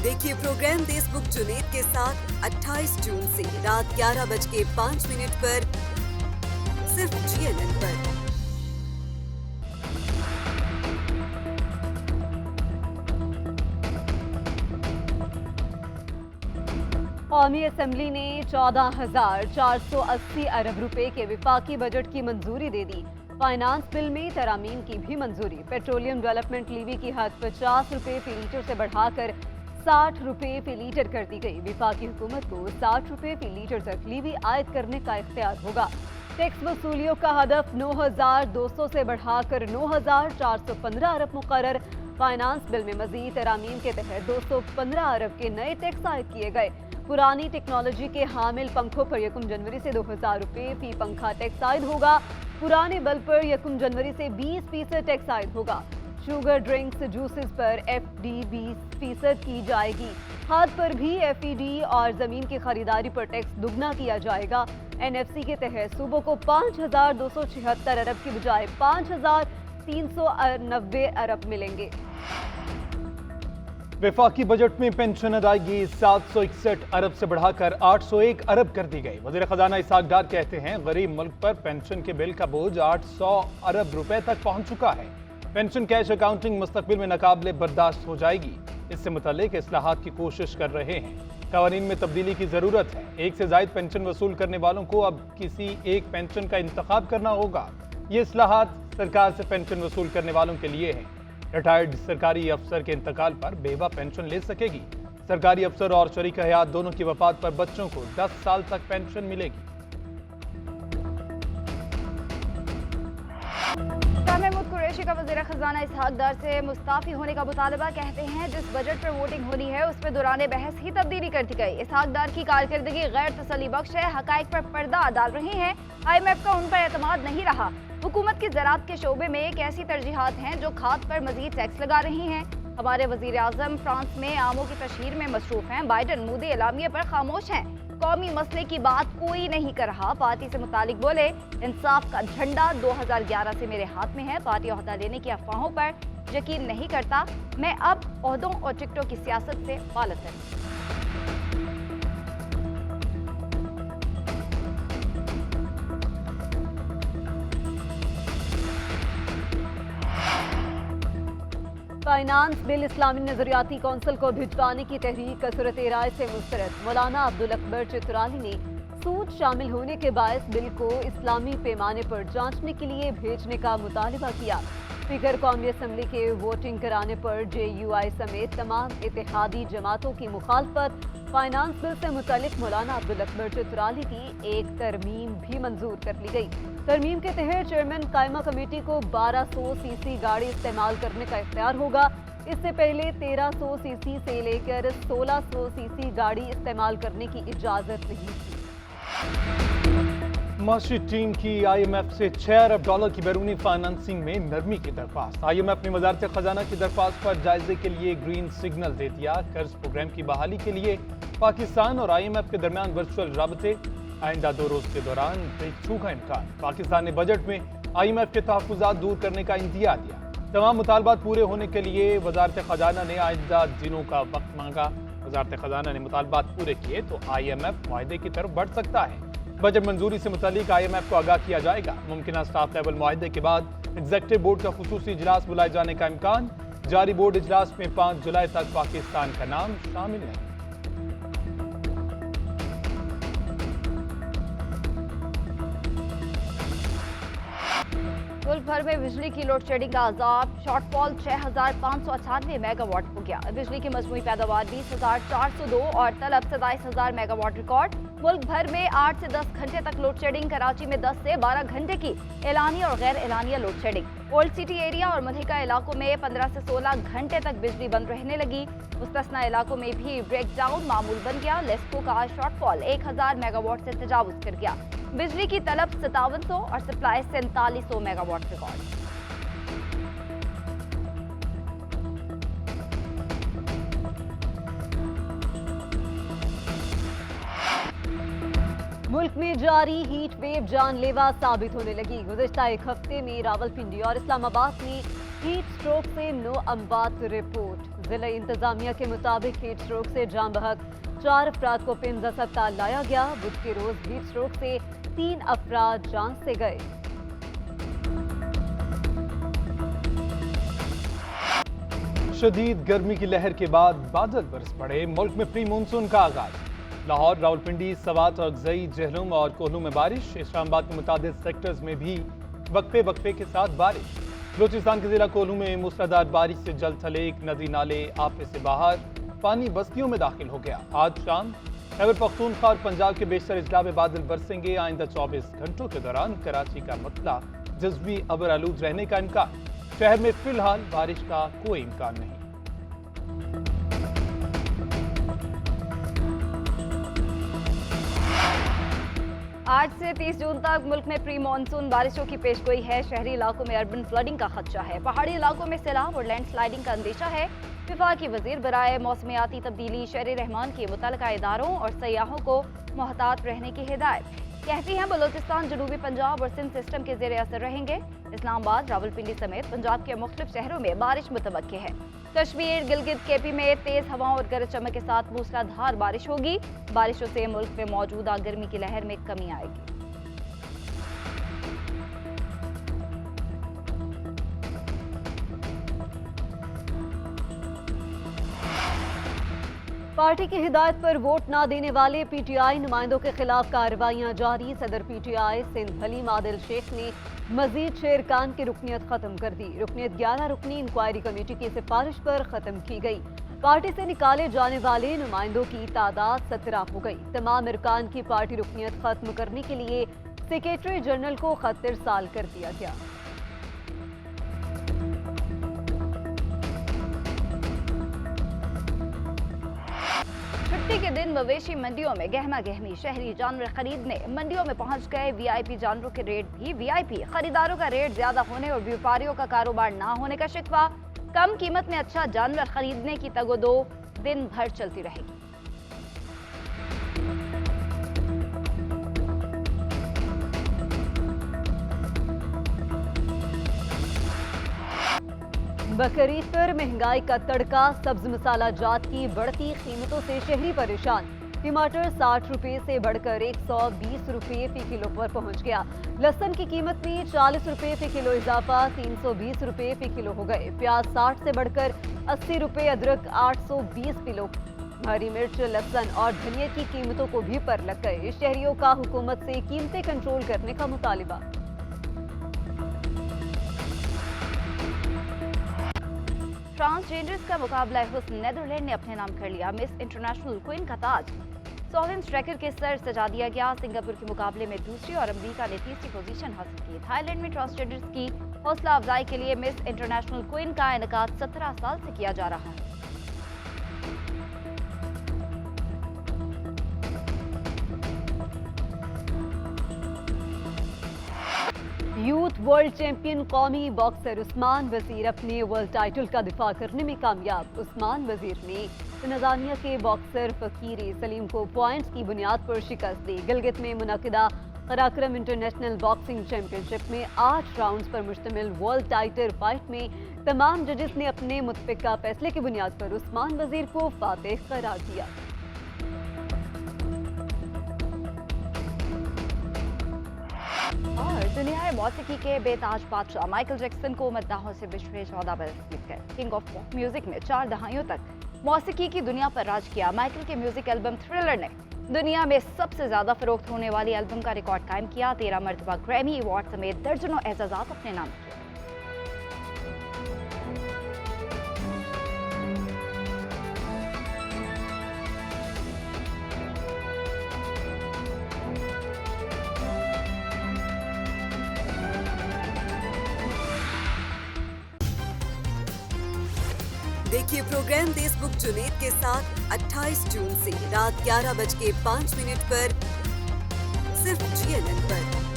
देखिए प्रोग्राम देशमुख जुनेद के साथ 28 जून से रात 11:05 पर सिर्फ GNN पर। कौमी असम्बली ने 14,480 अरब रुपए के विफाकी बजट की मंजूरी दे दी। फाइनेंस बिल में तरामीम की भी मंजूरी। पेट्रोलियम डेवलपमेंट लीवी की हद 50 रुपए फी लीटर से बढ़ाकर 60 रुपए फी लीटर कर दी गई। विफाकी हुकूमत को 60 रुपए फी लीटर तक लीवी आयद करने का इख्तियार होगा। टैक्स वसूलियों का हदफ 9,200 से बढ़ाकर 9,415 अरब मुकर्रर। फाइनेंस बिल में मजीद तरामीम के तहत 215 अरब के नए टैक्स आयद किए गए। पुरानी टेक्नोलॉजी के हामिल पंखों पर 1 जनवरी से 2,000 रुपए फी पंखा टैक्स आयद होगा। पुराने बल्ब पर 1 जनवरी से 20% टैक्स आयद होगा। शुगर ड्रिंक्स जूसेस पर FD 20% की जाएगी। खाद पर भी FED और जमीन की खरीदारी पर टैक्स दुगना किया जाएगा। NFC के तहत सूबों को 5,276 अरब की बजाय 5,390 अरब मिलेंगे। वफाकी बजट में पेंशन अदायगी 761 अरब से बढ़ाकर 801 अरब कर दी गई। वज़ीर ख़ज़ाना इसहाक डार कहते हैं गरीब मुल्क पर पेंशन के बिल का बोझ 800 अरब रुपए तक पहुंच चुका है। पेंशन कैश अकाउंटिंग मुस्तक़बिल में नाकाबिले बर्दाश्त हो जाएगी। इससे मुताल्लिक इस्लाहात की कोशिश कर रहे हैं। क़वानीन में तब्दीली की ज़रूरत है। एक से ज़ायद पेंशन वसूल करने वालों को अब किसी एक पेंशन का इंतखाब करना होगा। ये इस्लाहात सरकार से पेंशन वसूल करने वालों के लिए हैं। रिटायर्ड सरकारी अफसर के इंतकाल पर बेवा पेंशन ले सकेगी। सरकारी अफसर और शरीक हयात दोनों की वफात पर बच्चों को 10 साल तक पेंशन मिलेगी। महमूद कुरैशी का वज़ीर ख़ज़ाना इसहाक डार से मुस्ताफ़ी होने का मुतालबा। कहते हैं जिस बजट पर वोटिंग होनी है उसमें दौरान बहस ही तब्दीली कर दी गई। इसहाक डार की कारकर्दगी गैर तसल्ली बख्श है। हक़ाइक़ पर पर्दा डाल रहे हैं। IMF का उन पर एतमाद नहीं रहा। हुकूमत की ज़राअत के शोबे में एक ऐसी तरजीहात हैं जो खाद पर मजीद टैक्स लगा रही हैं। हमारे वज़ीर आज़म फ्रांस में आमों की तशहीर में मसरूफ़ हैं। बाइडन मुद्दे एलामिया पर खामोश हैं। कौमी मसले की बात कोई नहीं कर रहा। पार्टी से मुतालिक बोले इंसाफ का झंडा 2011 से मेरे हाथ में है। पार्टी ओहदा लेने की अफवाहों पर यकीन नहीं करता। मैं अब ओहदों और टिकटों की सियासत से बालत है। फाइनेंस बिल इस्लामी नजरियाती कौंसिल को भिजवाने की तहरीक कसरत राय से मुस्तरद। मौलाना अब्दुल अकबर चित्राली ने सूद शामिल होने के बायस बिल को इस्लामी पैमाने पर जांचने के लिए भेजने का मुतालबा किया। स्पीकर कौमी असम्बली के वोटिंग कराने पर JUI समेत तमाम इत्तेहादी जमातों की मुखालफत। फाइनेंस बिल से मुतल्लिक मौलाना अब्दुल अकबर चित्राली की एक तरमीम भी मंजूर कर ली गई। तरमीम के तहत चेयरमैन कायमा कमेटी को 1200 सीसी गाड़ी इस्तेमाल करने का इख्तियार होगा। इससे पहले 1300 सीसी से लेकर 1600 सीसी गाड़ी इस्तेमाल करने की इजाजत नहीं थी। माशी टीम की IMF से 6 अरब डॉलर की बैरूनी फाइनेंसिंग में नरमी की दरख्वास्त। IMF ने वजारत खजाना की दरख्वास्त पर जायजे के लिए ग्रीन सिग्नल दे दिया। कर्ज प्रोग्राम की बहाली के लिए पाकिस्तान और IMF के दरमियान वर्चुअल राबते। आइंदा 2 रोज के दौरान ब्रेक का इम्कान। पाकिस्तान ने बजट में IMF के तहफ़्फ़ुज़ात दूर करने का इंदिया दिया। तमाम मुतालबात पूरे होने के लिए वजारत खजाना ने आइंदा दिनों का वक्त मांगा। वजारत खजाना ने मुतालबात पूरे किए तो IMF मुआहदे की तरफ बढ़ सकता है। बजट मंजूरी से मुतालिक IMF को आगाह किया जाएगा। मुमकिन स्टाफ लेवल मुआहदे के बाद एग्जीक्यूटिव बोर्ड का खुसूसी इजलास बुलाए जाने का इम्कान। जारी बोर्ड इजलास में 5 जुलाई तक पाकिस्तान का नाम शामिल है। मुल्क भर में बिजली की लोड शेडिंग का अजाब। शॉर्टफॉल 6,598 मेगावाट हो गया। बिजली की मजमूई पैदावार 20,402 और तलब 27,000 मेगावाट रिकॉर्ड। मुल्क भर में 8 से 10 घंटे तक लोड शेडिंग। कराची में 10 से 12 घंटे की एलानिया और गैर एलानिया load shedding. Old city area और मलिका इलाकों में 15 से 16 घंटे तक बिजली बंद रहने लगी। मुस्तस्ना इलाकों में भी ब्रेकडाउन मामूल बन गया। लेस्को का शॉर्टफॉल 1000 मेगावाट से तजावुज कर गया। बिजली की तलब 5700 और सप्लाई 4700 मेगावाट रिकॉर्ड। मुल्क में जारी हीट वेव जानलेवा साबित होने लगी। गुज़िश्ता एक हफ्ते में रावलपिंडी और इस्लामाबाद में हीट स्ट्रोक से 9 अमवात रिपोर्ट। जिला इंतजामिया के मुताबिक हीट स्ट्रोक से जान बहक 4 अफराद को पिंज अस्पताल लाया गया। बुध के रोज हीट स्ट्रोक से 3 अफराद जान से गए। शदीद गर्मी की लहर के बाद बादल बरस पड़े। मुल्क में प्री मानसून का आगाज। लाहौर, रावलपिंडी, सवात, अगजई, जहलुम और कोहलू में बारिश। इस्लामाबाद के मुताबिक सेक्टर्स में भी वक्फे वक्फे के साथ बारिश। बलूचिस्तान के जिला कोहलू में मूसलाधार बारिश से जल थले, एक नदी नाले आपे से बाहर, पानी बस्तियों में दाखिल हो गया। आज शाम खैबर पख्तूनख्वा और पंजाब के बेशतर अजला में बादल बरसेंगे। आइंदा 24 घंटों के दौरान कराची का मतला जज़वी अबर आलूद रहने का इम्कान। शहर में फिलहाल बारिश का कोई इम्कान नहीं। आज से 30 जून तक मुल्क में प्री मानसून बारिशों की पेशगोई है। शहरी इलाकों में अर्बन फ्लडिंग का खदशा है। पहाड़ी इलाकों में सैलाब और लैंडस्लाइडिंग का अंदेशा है। विफाकी वजीर बराए मौसमियाती तब्दीली शहरी रहमान की मुतल्लिका इदारों और सयाहों को मोहतात रहने की हिदायत। कहती हैं बलूचिस्तान, जनूबी पंजाब और सिंध सिस्टम के ज़ेरे असर रहेंगे। इस्लामाबाद, रावलपिंडी समेत पंजाब के मुख्तलिफ शहरों में बारिश मुतवक्के है। कश्मीर, गिलगित, केपी में तेज हवाओं और गरज चमक के साथ मूसलाधार बारिश होगी। बारिशों से मुल्क में मौजूदा गर्मी की लहर में कमी आएगी। पार्टी की हिदायत पर वोट ना देने वाले पीटीआई नुमाइंदों के खिलाफ कार्रवाइयां जारी। सदर पीटीआई सिंध हलीम आदिल शेख ने मजीद 6 अरकान की रुकनीत खत्म कर दी। रुकनीत 11 रुकनी इंक्वायरी कमेटी की सिफारिश पर खत्म की गई। पार्टी से निकाले जाने वाले नुमाइंदों की तादाद 17 हो गई। तमाम अरकान की पार्टी रुकनीत खत्म करने के लिए सेक्रेटरी जनरल को खत इरसाल कर दिया गया। छुट्टी के दिन मवेशी मंडियों में गहमा गहमी। शहरी जानवर खरीदने मंडियों में पहुंच गए। वीआईपी जानवरों के रेट भी वीआईपी। खरीदारों का रेट ज्यादा होने और व्यापारियों का कारोबार ना होने का शिकवा। कम कीमत में अच्छा जानवर खरीदने की तगोदो दिन भर चलती रहेगी। बकरीद पर महंगाई का तड़का। सब्ज मसाला जात की बढ़ती कीमतों से शहरी परेशान। टमाटर 60 रुपए से बढ़कर 120 रुपए फी किलो पर पहुंच गया। लहसुन की कीमत में 40 रुपए फी किलो इजाफा, 320 रुपए फी किलो हो गए। प्याज 60 से बढ़कर 80 रुपए, अदरक 820 किलो। हरी मिर्च, लहसुन और धनिया की कीमतों को भी पर लग गए। शहरियों का हुकूमत से कीमतें कंट्रोल करने का मुतालिबा। ट्रांसजेंडर्स का मुकाबला हुस्न नेदरलैंड ने अपने नाम कर लिया। मिस इंटरनेशनल क्वीन का ताज सोविन स्ट्रैकर के सर सजा दिया गया। सिंगापुर के मुकाबले में दूसरी और अमेरिका ने तीसरी पोजीशन हासिल की। थाईलैंड में ट्रांसजेंडर्स की हौसला अफजाई के लिए मिस इंटरनेशनल क्वीन का इनेकाद 17 साल से किया जा रहा है। यूथ वर्ल्ड चैंपियन कौमी बॉक्सर उस्मान वजीर अपने वर्ल्ड टाइटल का दिफा करने में कामयाब। उस्मान वजीर ने तंजानिया के बॉक्सर फकीरी सलीम को पॉइंट्स की बुनियाद पर शिकस्त दी। गिलगित में मुनक़िदा कराक्रम इंटरनेशनल बॉक्सिंग चैंपियनशिप में 8 राउंड्स पर मुश्तमिल वर्ल्ड टाइटल फाइट में तमाम जजेस ने अपने मुतफ़िका फैसले की बुनियाद पर उस्मान वजीर को फातेह करार दिया। और दुनिया मौसीकी के बेताज बादशाह माइकल जैक्सन को मद्दाहों से बिछड़े 14 बरस बीत गए। किंग ऑफ पॉप म्यूजिक ने 4 दहाइयों तक मौसीकी की दुनिया पर राज किया। माइकल के म्यूजिक एल्बम थ्रिलर ने दुनिया में सबसे ज्यादा फरोख्त होने वाली एल्बम का रिकॉर्ड कायम किया। 13 मरतबा ग्रैमी अवार्ड समेत दर्जनों एजाजात अपने नाम किए। देखिए प्रोग्राम देशबुक जुनेद के साथ 28 जून से रात 11:05 पर सिर्फ GNN पर।